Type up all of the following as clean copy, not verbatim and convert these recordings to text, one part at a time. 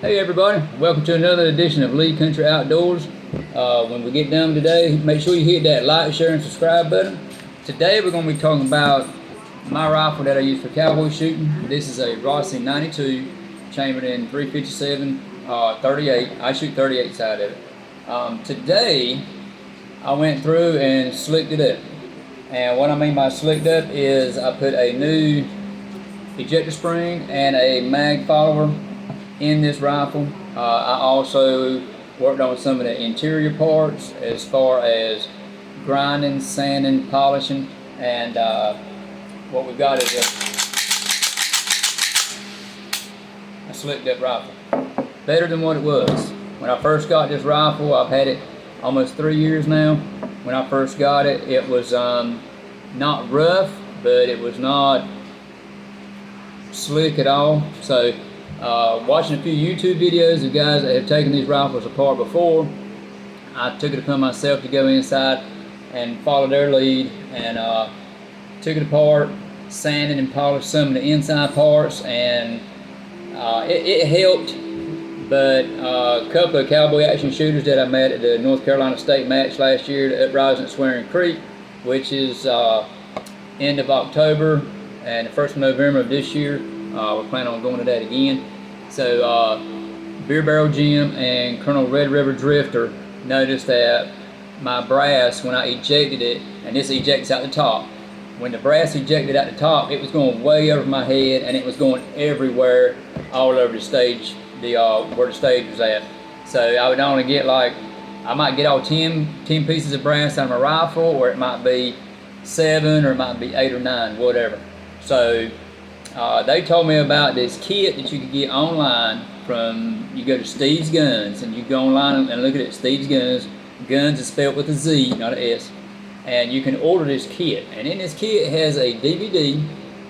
Hey everybody, welcome to another edition of Lee Country Outdoors. When we get done today, make sure you hit that like, share, and subscribe button. Today we're going to be talking about my rifle that I use for cowboy shooting. This is a Rossi 92, chambered in 357 38. I shoot 38 side of it. Today I went through and slicked it up. And what I mean by slicked up is I put a new ejector spring and a mag follower in this rifle. I also worked on some of the interior parts as far as grinding, sanding, polishing, and what we've got is a slicked up rifle. Better than what it was. When I first got this rifle, I've had it almost 3 years now. When I first got it, it was not rough, but it was not slick at all. So watching a few YouTube videos of guys that have taken these rifles apart before, I took it upon myself to go inside and follow their lead and took it apart, sanded and polished some of the inside parts, and it helped. But a couple of cowboy action shooters that I met at the North Carolina State match last year, the Uprising at Swearing Creek, which is end of October and the 1st of November of this year. We're planning on going to that again. So Beer Barrel Jim and Colonel Red River Drifter noticed that my brass, when I ejected it, and this ejects out the top, when the brass ejected out the top, it was going way over my head and it was going everywhere, all over the stage, where the stage was at. So I would only get I might get all 10 pieces of brass out of my rifle, or it might be 7, or it might be 8 or 9, whatever. So they told me about this kit that you could get online from, you go to Steve's Gunz, and you go online and look at it, Steve's Gunz. Gunz is spelled with a Z, not an S. And you can order this kit. And in this kit, it has a DVD,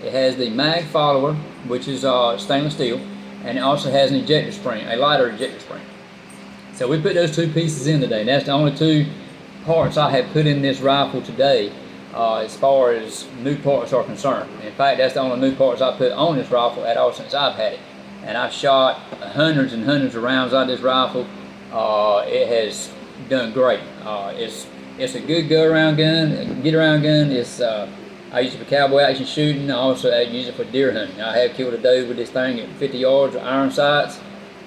it has the mag follower, which is stainless steel, and it also has an ejector spring, a lighter ejector spring. So we put those 2 pieces in today. And that's the only 2 parts I have put in this rifle today. As far as new parts are concerned. In fact, that's the only new parts I put on this rifle at all since I've had it. And I've shot hundreds and hundreds of rounds out of this rifle. It has done great. It's a good go-around gun, get-around gun. I use it for cowboy action shooting. I also use it for deer hunting. I have killed a doe with this thing at 50 yards with iron sights,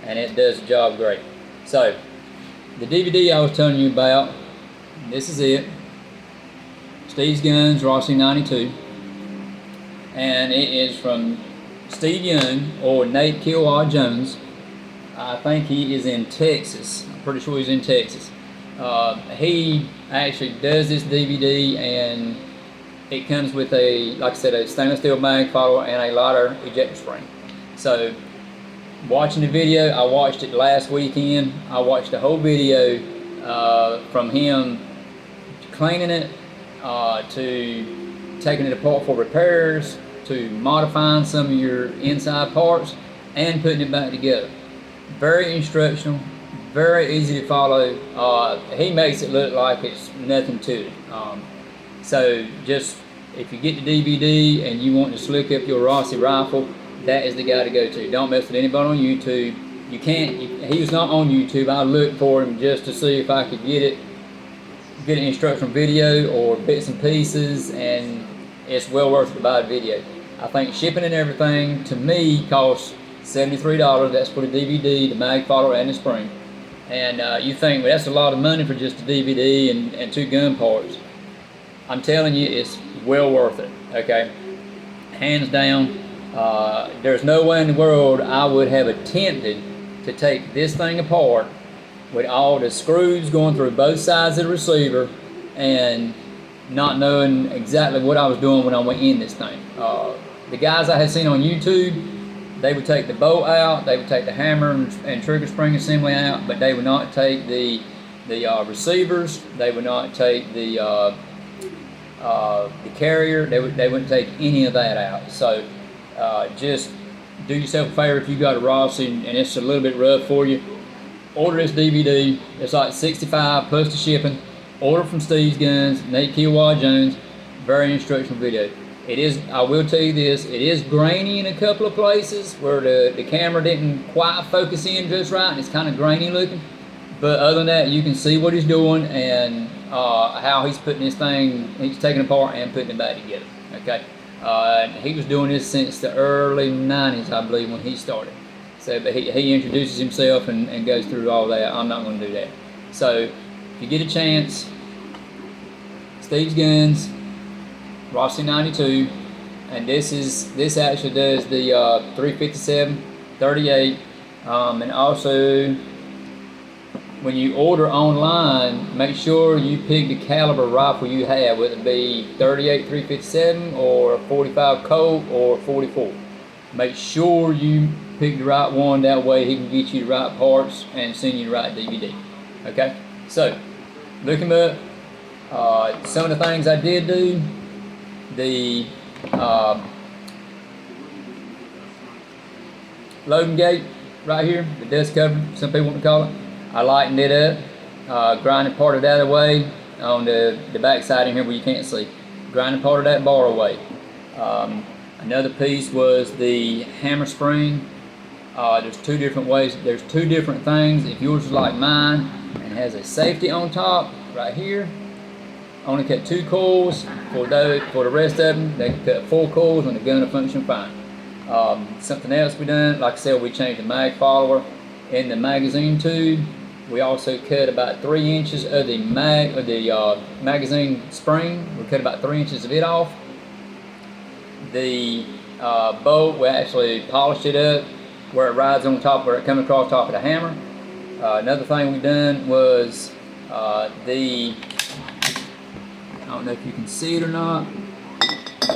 and it does the job great. So, the DVD I was telling you about, this is it. Steve's Gunz, Rossi 92, and it is from Steve Young, or Nate Kilwaw Jones. I think he is in Texas. I'm pretty sure he's in Texas. He actually does this DVD, and it comes with a, like I said, a stainless steel mag follower and a lighter ejector spring. So, watching the video, I watched it last weekend. I watched the whole video from him cleaning it, to taking it apart for repairs, to modifying some of your inside parts, and putting it back together. Very instructional, very easy to follow. He makes it look like it's nothing to it. So just, if you get the DVD and you want to slick up your Rossi rifle, that is the guy to go to. Don't mess with anybody on YouTube. You can't, he was not on YouTube. I looked for him just to see if I could get an instructional video or bits and pieces, and it's well worth it to buy a video. I think shipping and everything to me costs $73. That's for the DVD, the mag follower, and the spring. And you think, well, that's a lot of money for just a DVD and 2 gun parts. I'm telling you, it's well worth it. Okay, hands down. There's no way in the world I would have attempted to take this thing apart with all the screws going through both sides of the receiver and not knowing exactly what I was doing when I went in this thing. The guys I had seen on YouTube, they would take the bolt out, they would take the hammer and trigger spring assembly out, but they would not take the receivers, they would not take the carrier, they wouldn't take any of that out. So just do yourself a favor if you got a Rossi and it's a little bit rough for you. Order this DVD. It's like $65 plus the shipping. Order from Steve's Gunz, Nate Kilwaw Jones. Very instructional video. It is, I will tell you this, it is grainy in a couple of places where the camera didn't quite focus in just right, and it's kind of grainy looking. But other than that, you can see what he's doing and how he's putting this thing, he's taking it apart and putting it back together, okay? He was doing this since the early 90s, I believe, when he started. So, but he introduces himself and goes through all that. I'm not going to do that. So, if you get a chance, Steve's Gunz, Rossi 92, and this actually does the 357, 38, and also when you order online, make sure you pick the caliber rifle you have, whether it be 38 357 or 45 Colt or 44. Make sure you pick the right one, that way he can get you the right parts and send you the right DVD. Okay, so look him up. Some of the things I did do, the loading gate right here, the dust cover, some people want to call it, I lightened it up, grinded part of that away on the back side in here where you can't see, grinded part of that bar away. Another piece was the hammer spring. There's two different ways, there's two different things. If yours is like mine and has a safety on top right here, only cut 2 coils. For the rest of them, they can cut 4 coils and the gun will function fine. Something else we done, like I said, we changed the mag follower in the magazine tube. We also cut about 3 inches of the magazine spring. We cut about 3 inches of it off. The bolt, we actually polished it up where it rides on top, where it comes across top of the hammer. Another thing we done was I don't know if you can see it or not,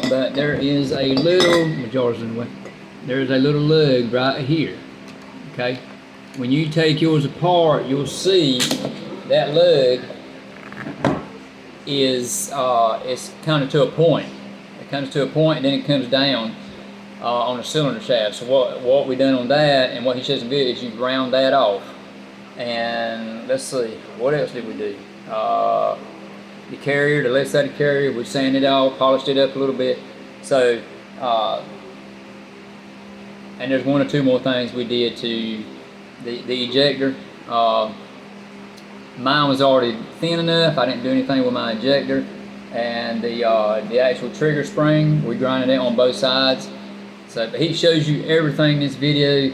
but there is a little, there is a little lug right here, okay? When you take yours apart, you'll see that lug is it's kind of to a point. It comes to a point and then it comes down on the cylinder shaft. So what we done on that, and what he shows in the video, is you round that off. And let's see, what else did we do? The carrier, the left side of the carrier, we sanded it off, polished it up a little bit. So, and there's 1 or 2 more things we did to the ejector. Mine was already thin enough, I didn't do anything with my ejector. And the actual trigger spring, we grinded it on both sides. So, but he shows you everything in this video.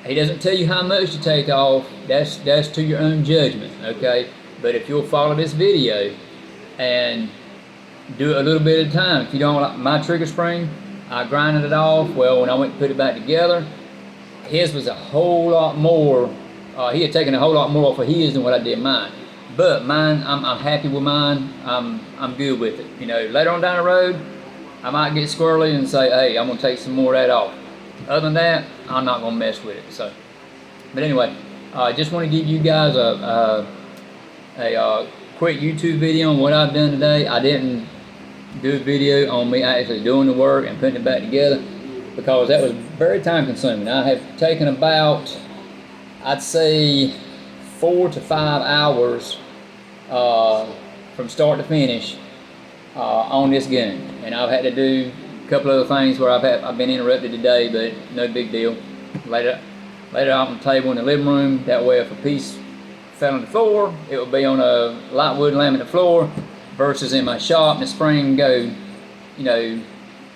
He doesn't tell you how much to take off. That's to your own judgment, okay? But if you'll follow this video and do it a little bit at a time. If you don't like my trigger spring, I grinded it off. Well, when I went to put it back together, his was a whole lot more. He had taken a whole lot more off of his than what I did mine. But mine, I'm happy with mine. I'm good with it. You know, later on down the road, I might get squirrely and say, hey, I'm gonna take some more of that off. Other than that, I'm not gonna mess with it. So, but anyway, I just want to give you guys a quick YouTube video on what I've done today. I didn't do a video on me actually doing the work and putting it back together because that was very time consuming. I have taken about, I'd say, 4 to 5 hours from start to finish on this gun, and I've had to do a couple other things where I've been interrupted today, but no big deal. Laid it out on the table in the living room. That way, if a piece fell on the floor, it would be on a light wood laminate floor versus in my shop and the spring go, you know,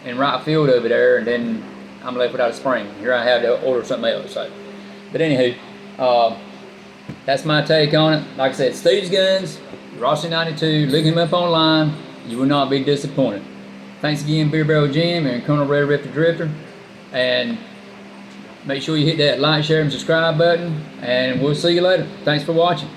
in right field over there, and then I'm left without a spring. Here I have to order something else. So, but anywho, that's my take on it. Like I said, Steve's Gunz, Rossi 92. Look him up online. You will not be disappointed. Thanks again, Beer Barrel Jim and Colonel Red Rip the Drifter. And make sure you hit that like, share, and subscribe button. And we'll see you later. Thanks for watching.